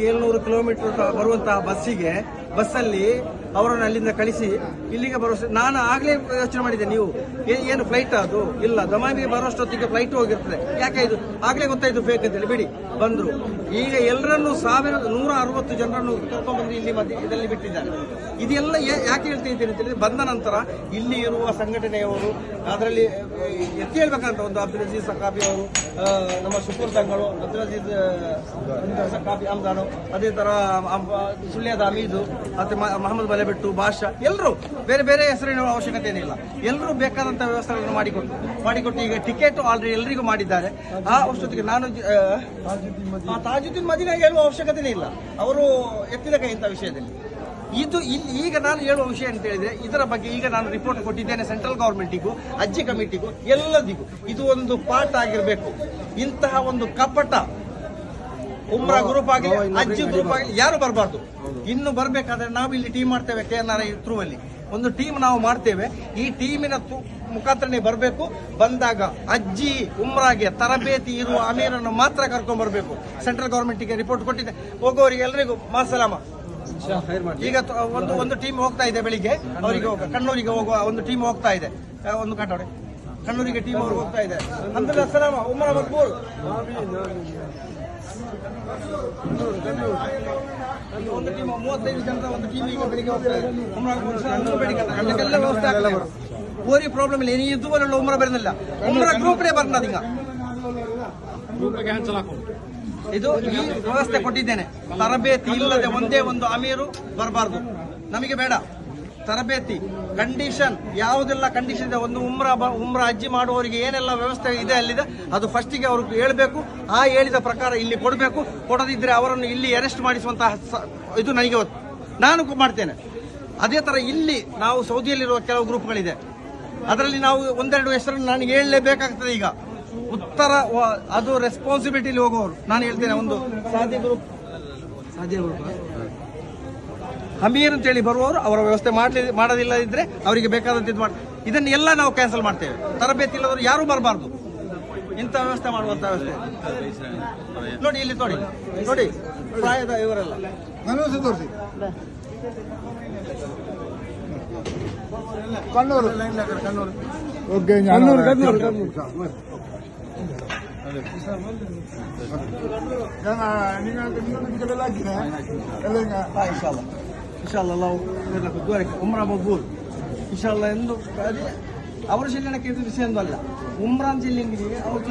700 kilometre ಬರುವಂತಹ ಬಸ್ಸಲ್ಲಿ ಅವರನ್ನು ಅಲ್ಲಿಂದ ಕಳಿಸಿ ಇಲ್ಲಿಗೆ ಬರೋ ನಾನು ಆಗ್ಲೇ ಯೋಚನೆ ಮಾಡಿದ್ದೆ, ನೀವು ಏನು ಫ್ಲೈಟ್ ಅದು ಇಲ್ಲ, ದಮಾಮಿಗೆ ಬರೋಷ್ಟೊತ್ತಿಗೆ ಫ್ಲೈಟ್ ಹೋಗಿರ್ತದೆ, ಯಾಕೆ ಇದು ಆಗ್ಲೇ ಗೊತ್ತಾಯ್ತು ಫೇಕ್ ಅಂತೇಳಿ ಬಿಡಿ ಬಂದ್ರು. ಈಗ ಎಲ್ಲರನ್ನು 1,160 ಜನರನ್ನು ಕರ್ಕೊಂಡ್ಬಂದು ಇಲ್ಲಿ ಇದರಲ್ಲಿ ಬಿಟ್ಟಿದ್ದಾರೆ. ಇದೆಲ್ಲ ಯಾಕೆ ಹೇಳ್ತಾ ಇದ್ದೇನೆ ಅಂತ ಹೇಳಿದ್ರೆ, ಬಂದ ನಂತರ ಇಲ್ಲಿ ಇರುವ ಸಂಘಟನೆಯವರು ಅದರಲ್ಲಿ ಎತ್ತಿ ಹೇಳ್ಬೇಕಂತ ಒಂದು ಅಬ್ದುಲ್ ಅಜೀಜ್ ಸಕಾಫಿ ಅವರು, ನಮ್ಮ ಶುಕೂರ್ ಸಂಗಳು, ಅಬ್ದುಲ್ ಅಜೀಜ್ ಸಕಾಫಿ ಅಮ್ದಾನು, ಅದೇ ತರ ಸುಳ್ಯದ ಅಮೀದು, ಮತ್ತೆ ಮಹಮ್ಮದ್ ಬಲೆಬೆಟ್ಟು, ಬಾಷಾ, ಎಲ್ಲರೂ ಬೇರೆ ಬೇರೆ ಹೆಸರಿನ ಅವಶ್ಯಕತೆ ಏನಿಲ್ಲ, ಎಲ್ಲರೂ ಬೇಕಾದಂತ ವ್ಯವಸ್ಥೆಗಳನ್ನು ಮಾಡಿಕೊಟ್ಟು ಈಗ ಟಿಕೆಟ್ ಆಲ್ರೆಡಿ ಎಲ್ಲರಿಗೂ ಮಾಡಿದ್ದಾರೆ. ಆ ಅಷ್ಟೊತ್ತಿಗೆ ನಾನು ತಾಜುದ್ದೀನ್ ಮದೀನಾ ಹೇಳುವ ಅವಶ್ಯಕತೆನೇ ಇಲ್ಲ, ಅವರು ಎತ್ತಿದ ಕೈ ಇಂಥ ವಿಷಯದಲ್ಲಿ. ಇದು ಈಗ ನಾನು ಹೇಳುವ ವಿಷಯ ಅಂತ ಹೇಳಿದ್ರೆ, ಇದರ ಬಗ್ಗೆ ಈಗ ನಾನು ರಿಪೋರ್ಟ್ ಕೊಟ್ಟಿದ್ದೇನೆ ಸೆಂಟ್ರಲ್ ಗವರ್ಮೆಂಟಿಗೂ, ಅಜ್ಜಿ ಕಮಿಟಿಗೂ, ಎಲ್ಲದಿಗೂ. ಇದು ಒಂದು ಪಾಠ ಆಗಿರಬೇಕು. ಇಂತಹ ಒಂದು ಕಪಟ ಉಮ್ರಾ ಗ್ರೂಪ್ ಆಗಲಿ, ಅಜ್ಜಿ ಗ್ರೂಪ್ ಆಗಲಿ ಯಾರು ಬರಬಾರ್ದು. ಇನ್ನು ಬರಬೇಕಾದ್ರೆ ನಾವು ಇಲ್ಲಿ ಟೀಮ್ ಮಾಡ್ತೇವೆ, KNRI ಥ್ರೂ ಅಲ್ಲಿ ಒಂದು ಟೀಮ್ ನಾವು ಮಾಡ್ತೇವೆ. ಈ ಟೀಮಿನ ಮುಖಾಂತರನೇ ಬರಬೇಕು. ಬಂದಾಗ ಅಜ್ಜಿ ಉಮ್ರಾಗೆ ತರಬೇತಿ ಇರುವ ಅಮೀರನ್ನು ಮಾತ್ರ ಕರ್ಕೊಂಡ್ ಬರಬೇಕು. ಸೆಂಟ್ರಲ್ ಗವರ್ಮೆಂಟ್ಗೆ ರಿಪೋರ್ಟ್ ಕೊಟ್ಟಿದೆ. ಹೋಗೋರಿಗೆ ಎಲ್ಲರಿಗೂ ಮಾಸಲಾಮ. ಈಗ ಒಂದು ಟೀಮ್ ಹೋಗ್ತಾ ಇದೆ ಬೆಳಿಗ್ಗೆ, ಅವರಿಗೆ ಕಣ್ಣೂರಿಗೆ ಹೋಗುವ ಒಂದು ಟೀಮ್ ಹೋಗ್ತಾ ಇದೆ, ಒಂದು ಕಟ್ಟೋಡೆ ಕಣ್ಣೂರಿಗೆ ಟೀಮ್ ಅವರು ಹೋಗ್ತಾ ಇದೆ. ಅಬ್ದುಲ್ ಅಸಲಾಮ ಉಮ್ರಾ ಮಕ್ಬೂಲ್. ಒಂದು ಟೀಮ್ 35 ಜನರ ಒಂದು ಟೀಮ್ ಈಗ ಬೆಳಿಗ್ಗೆ ಹೋಗ್ತಾ ಇದೆ. ಬೆಳಿಗ್ಗೆಲ್ಲ ವ್ಯವಸ್ಥೆ ಆಗ್ತದೆ. ಓರಿ ಪ್ರಾಬ್ಲಮ್ ಇಲ್ಲ, ಇನ್ನು ಇದುವರೆಲ್ಲ ಉಮ್ರಾ ಬರೋದಿಲ್ಲ, ಉಮ್ರಾ ಗ್ರೂಪ್ನೇ ಬರ್ನದೀಗ. ಇದು ಈ ವ್ಯವಸ್ಥೆ ಕೊಟ್ಟಿದ್ದೇನೆ. ತರಬೇತಿ ಇಲ್ಲದೆ ಒಂದೇ ಒಂದು ಅಮೀರು ಬರಬಾರ್ದು, ನಮಗೆ ಬೇಡ. ತರಬೇತಿ ಕಂಡೀಷನ್ ಯಾವುದೆಲ್ಲ ಕಂಡೀಷನ್ ಇದೆ, ಒಂದು ಉಮ್ರಾ ಅಜ್ಜಿ ಮಾಡುವವರಿಗೆ ಏನೆಲ್ಲ ವ್ಯವಸ್ಥೆ ಇದೆ ಅಲ್ಲಿದೆ, ಅದು ಫಸ್ಟಿಗೆ ಅವ್ರಿಗೆ ಹೇಳಬೇಕು. ಆ ಹೇಳಿದ ಪ್ರಕಾರ ಇಲ್ಲಿ ಕೊಡಬೇಕು. ಕೊಡದಿದ್ರೆ ಅವರನ್ನು ಇಲ್ಲಿ ಅರೆಸ್ಟ್ ಮಾಡಿಸುವಂತಹ ಇದು ನನಗೆ ನಾನು ಮಾಡ್ತೇನೆ. ಅದೇ ತರ ಇಲ್ಲಿ ನಾವು ಸೌದಿಯಲ್ಲಿರುವ ಕೆಲವು ಗ್ರೂಪ್ಗಳಿದೆ, ಅದರಲ್ಲಿ ನಾವು ಒಂದೆರಡು ಹೆಸರನ್ನು ನನಗೆ ಹೇಳಲೇಬೇಕಾಗ್ತದೆ. ಈಗ ಉತ್ತರ ಅದು ರೆಸ್ಪಾನ್ಸಿಬಿಲಿಟಿಲಿ ಹೋಗುವವರು ನಾನು ಹೇಳ್ತೇನೆ. ಒಂದು ಸಾಧ್ಯ ಗ್ರೂಪ್ ಅಮೀರ್ ಅಂತೇಳಿ ಬರುವವರು ಅವರ ವ್ಯವಸ್ಥೆ ಮಾಡೋದಿಲ್ಲದಿದ್ರೆ ಅವರಿಗೆ ಬೇಕಾದಂತ ಇದನ್ನ ಎಲ್ಲ ನಾವು ಕ್ಯಾನ್ಸಲ್ ಮಾಡ್ತೇವೆ. ತರಬೇತಿ ಇಲ್ಲದವರು ಯಾರು ಬರಬಾರ್ದು. ಇಂಥ ವ್ಯವಸ್ಥೆ ಮಾಡುವಂತ ವ್ಯವಸ್ಥೆ ನೋಡಿ, ಇಲ್ಲಿ ನೋಡಿ ಪ್ರಾಯದ ಇವರೆಲ್ಲ ಕಣ್ಣೂರು ഇൻഷാല്ലാ ഉമ്ര മഖ്ബൂൽ ഇൻഷാല്ലാ. ಎಂದು ಅವರ ಜಿಲ್ಲೆನ ಕೇಳಿದ ವಿಷಯ ಒಂದು ಅಲ್ಲ, ಉಮ್ರಾನ್ ಜಿಲ್ಲೆಗೆ ಅವರು